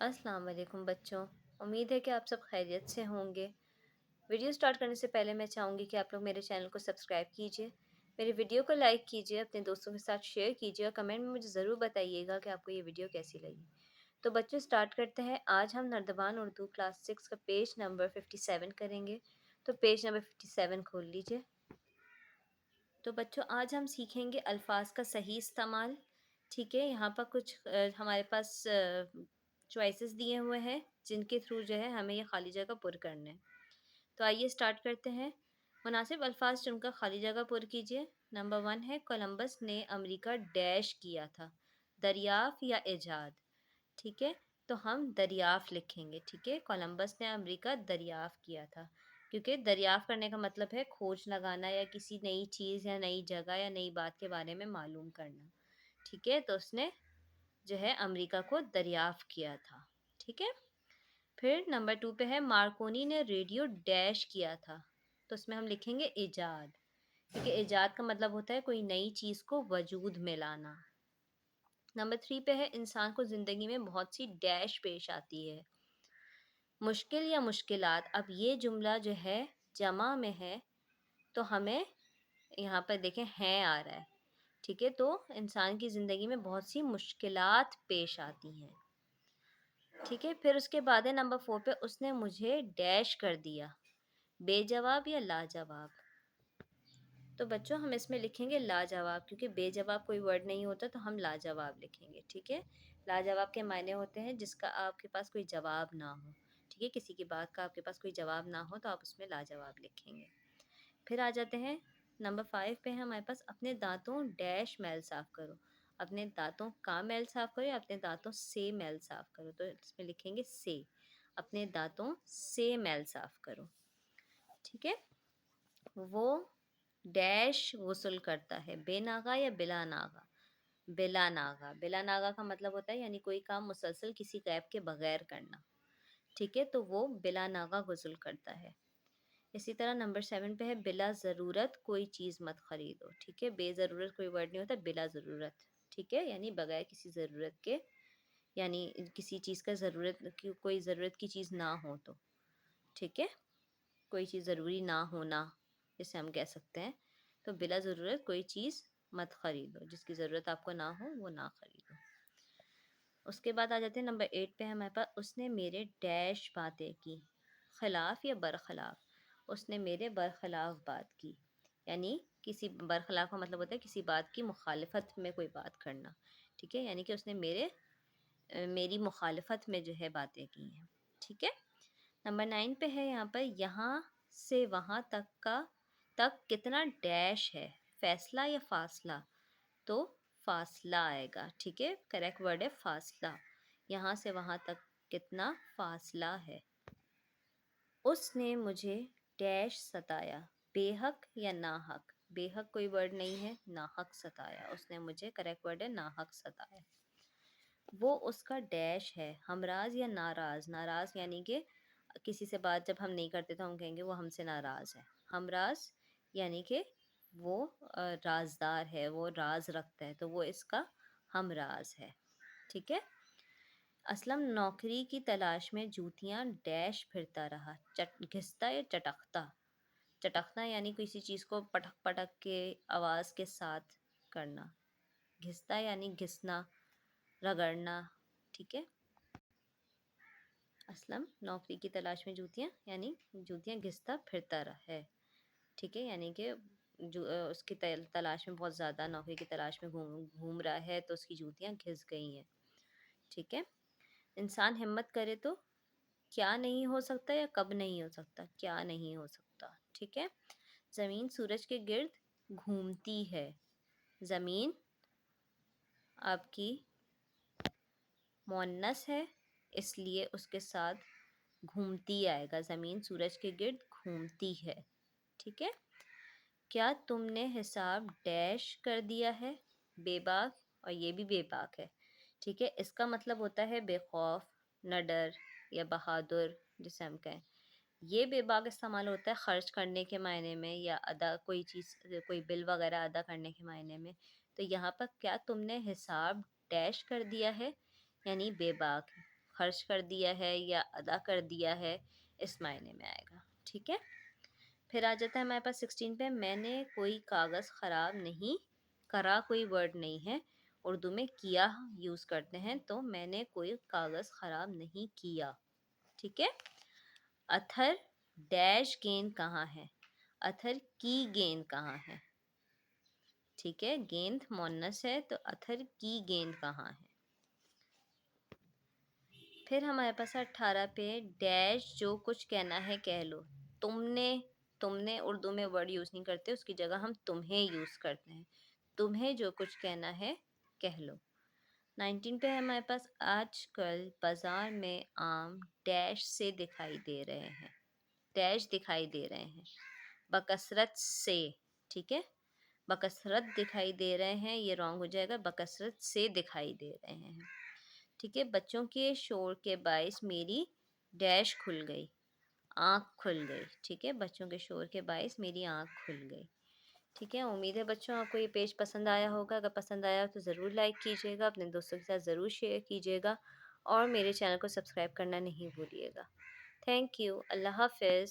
السلام علیکم بچوں، امید ہے کہ آپ سب خیریت سے ہوں گے۔ ویڈیو سٹارٹ کرنے سے پہلے میں چاہوں گی کہ آپ لوگ میرے چینل کو سبسکرائب کیجئے، میری ویڈیو کو لائک کیجئے، اپنے دوستوں کے ساتھ شیئر کیجئے اور کمنٹ میں مجھے ضرور بتائیے گا کہ آپ کو یہ ویڈیو کیسی لگی۔ تو بچوں سٹارٹ کرتے ہیں۔ آج ہم نردبان اردو کلاس 6 کا پیج نمبر 57 کریں گے۔ تو پیج نمبر 57 کھول لیجئے۔ تو بچوں آج ہم سیکھیں گے الفاظ کا صحیح استعمال۔ ٹھیک ہے، یہاں پر کچھ ہمارے پاس چوائسیز دیے ہوئے ہیں جن کے تھرو جو ہے ہمیں یہ خالی جگہ پر کرنا ہے۔ تو آئیے سٹارٹ کرتے ہیں۔ مناسب الفاظ چن کر خالی جگہ پر کیجیے۔ نمبر 1 ہے کولمبس نے امریکہ ڈیش کیا تھا، دریافت یا ایجاد۔ ٹھیک ہے، تو ہم دریافت لکھیں گے۔ ٹھیک ہے، کولمبس نے امریکہ دریافت کیا تھا، کیونکہ دریافت کرنے کا مطلب ہے کھوج لگانا یا کسی نئی چیز یا نئی جگہ یا نئی بات کے بارے میں معلوم کرنا۔ ٹھیک ہے، تو اس نے جو ہے امریکہ کو دریافت کیا تھا۔ ٹھیک ہے، پھر نمبر 2 پہ ہے مارکونی نے ریڈیو ڈیش کیا تھا، تو اس میں ہم لکھیں گے ایجاد، کیونکہ ایجاد کا مطلب ہوتا ہے کوئی نئی چیز کو وجود میں لانا۔ نمبر 3 پہ ہے انسان کو زندگی میں بہت سی ڈیش پیش آتی ہے، مشکل یا مشکلات۔ اب یہ جملہ جو ہے جمع میں ہے تو ہمیں یہاں پر دیکھیں ہیں آ رہا ہے۔ ٹھیک ہے، تو انسان کی زندگی میں بہت سی مشکلات پیش آتی ہیں۔ ٹھیک ہے، پھر اس کے بعد ہے نمبر 4 پہ اس نے مجھے ڈیش کر دیا، بے جواب یا لاجواب۔ تو بچوں ہم اس میں لکھیں گے لاجواب، کیونکہ بے جواب کوئی ورڈ نہیں ہوتا تو ہم لاجواب لکھیں گے۔ ٹھیک ہے، لاجواب کے معنی ہوتے ہیں جس کا آپ کے پاس کوئی جواب نہ ہو۔ ٹھیک ہے، کسی کی بات کا آپ کے پاس کوئی جواب نہ ہو تو آپ اس میں لاجواب لکھیں گے۔ پھر آ جاتے ہیں نمبر 5 پہ ہے ہمارے پاس اپنے دانتوں ڈیش میل صاف کرو۔ اپنے دانتوں کا میل صاف کرو یا اپنے دانتوں سے میل صاف کرو، تو اس میں لکھیں گے سے، اپنے دانتوں سے میل صاف کرو۔ ٹھیک ہے، وہ ڈیش غسل کرتا ہے، بے ناغہ یا بلا ناغہ؟ بلا ناغہ۔ بلا ناغہ کا مطلب ہوتا ہے یعنی کوئی کام مسلسل کسی غیب کے بغیر کرنا۔ ٹھیک ہے، تو وہ بلا ناغہ غسل کرتا ہے۔ اسی طرح نمبر 7 پہ ہے بلا ضرورت کوئی چیز مت خریدو۔ ٹھیک ہے، بے ضرورت کوئی ورڈ نہیں ہوتا، بلا ضرورت۔ ٹھیک ہے، یعنی بغیر کسی ضرورت کے، یعنی کسی چیز کا کوئی ضرورت کی چیز نہ ہو تو۔ ٹھیک ہے، کوئی چیز ضروری نہ ہونا جسے ہم کہہ سکتے ہیں، تو بلا ضرورت کوئی چیز مت خریدو، جس کی ضرورت آپ کو نہ ہو وہ نہ خریدو۔ اس کے بعد آ جاتے ہیں نمبر 8 پہ ہمارے پاس اس نے میرے ڈیش باتیں کی، خلاف یا برخلاف؟ اس نے میرے برخلاف بات کی، یعنی کسی برخلاف کا مطلب ہوتا ہے کسی بات کی مخالفت میں کوئی بات کرنا۔ ٹھیک ہے، یعنی کہ اس نے میری مخالفت میں جو ہے باتیں کی ہیں۔ ٹھیک ہے، نمبر 9 پہ ہے یہاں پر یہاں سے وہاں تک کتنا ڈیش ہے، فیصلہ یا فاصلہ؟ تو فاصلہ آئے گا۔ ٹھیک ہے، کریکٹ ورڈ ہے فاصلہ۔ یہاں سے وہاں تک کتنا فاصلہ ہے۔ اس نے مجھے ڈیش ستایا، بے حق یا ناحق؟ بے حق کوئی ورڈ نہیں ہے، ناحق ستایا۔ اس نے مجھے، کریکٹ ورڈ ہے ناحق ستایا۔ وہ اس کا ڈیش ہے، ہمراز یا ناراض؟ ناراض یعنی کہ کسی سے بات جب ہم نہیں کرتے تو ہم کہیں گے وہ ہم سے ناراض ہے۔ ہمراز یعنی کہ وہ رازدار ہے، وہ راز رکھتا ہے، تو وہ اس کا ہمراز ہے۔ ٹھیک ہے، اسلم نوکری کی تلاش میں جوتیاں ڈیش پھرتا رہا، گھستا یا چٹکتا؟ چٹکنا یعنی کسی چیز کو پٹک پٹک کے آواز کے ساتھ کرنا، گھستا یعنی گھسنا، رگڑنا۔ ٹھیک ہے، اسلم نوکری کی تلاش میں جوتیاں یعنی جوتیاں گھستا پھرتا رہا ہے۔ ٹھیک ہے، یعنی کہ جو اس کی تلاش میں بہت زیادہ نوکری کی تلاش میں گھوم رہا ہے تو اس کی جوتیاں گھس گئی ہیں۔ ٹھیک ہے، انسان ہمت کرے تو کیا نہیں ہو سکتا یا کب نہیں ہو سکتا؟ کیا نہیں ہو سکتا۔ ٹھیک ہے، زمین سورج کے گرد گھومتی ہے، زمین آپ کی مؤنث ہے اس لیے اس کے ساتھ گھومتی آئے گا، زمین سورج کے گرد گھومتی ہے۔ ٹھیک ہے، کیا تم نے حساب ڈیش کر دیا ہے، بے باک؟ اور یہ بھی بے باک ہے۔ ٹھیک ہے، اس کا مطلب ہوتا ہے بے خوف، نہ ڈر یا بہادر جسے ہم کہیں۔ یہ بے باک استعمال ہوتا ہے خرچ کرنے کے معنی میں یا کوئی چیز، کوئی بل وغیرہ ادا کرنے کے معنی میں۔ تو یہاں پر کیا تم نے حساب ڈیش کر دیا ہے، یعنی بے باک، خرچ کر دیا ہے یا ادا کر دیا ہے، اس معنی میں آئے گا، ٹھیک ہے۔ پھر آ جاتا ہے ہمارے پاس 16 پہ، میں نے کوئی کاغذ خراب نہیں کرا، کوئی ورڈ نہیں ہے، اردو میں کیا یوز کرتے ہیں، تو میں نے کوئی کاغذ خراب نہیں کیا، ٹھیک ہے۔ اتھر ڈیش گیند کہاں ہے، اتھر کی گیند کہاں ہے، ٹھیک ہے، گیند مونس ہے تو اتھر کی گیند کہاں ہے۔ پھر ہمارے پاس 18 پہ، ڈیش جو کچھ کہنا ہے کہہ لو، تم نے اردو میں ورڈ یوز نہیں کرتے، اس کی جگہ ہم تمہیں یوز کرتے ہیں، تمہیں جو کچھ کہنا ہے کہہ لو۔ 19 پہ ہمارے پاس، آج کل بازار میں آم ڈیش سے دکھائی دے رہے ہیں، ڈیش دکھائی دے رہے ہیں، بکثرت سے، ٹھیک ہے، بکثرت دکھائی دے رہے ہیں، یہ رانگ ہو جائے گا، بکثرت سے دکھائی دے رہے ہیں، ٹھیک ہے۔ بچوں کے شور کے باعث میری ڈیش کھل گئی، آنکھ کھل گئی، ٹھیک ہے، بچوں کے شور کے باعث میری آنکھ کھل گئی، ٹھیک ہے۔ امید ہے بچوں آپ کو یہ پیج پسند آیا ہوگا، اگر پسند آیا ہو تو ضرور لائک کیجیے گا، اپنے دوستوں کے ساتھ ضرور شیئر کیجیے گا، اور میرے چینل کو سبسکرائب کرنا نہیں بھولیے گا۔ تھینک یو، اللہ حافظ۔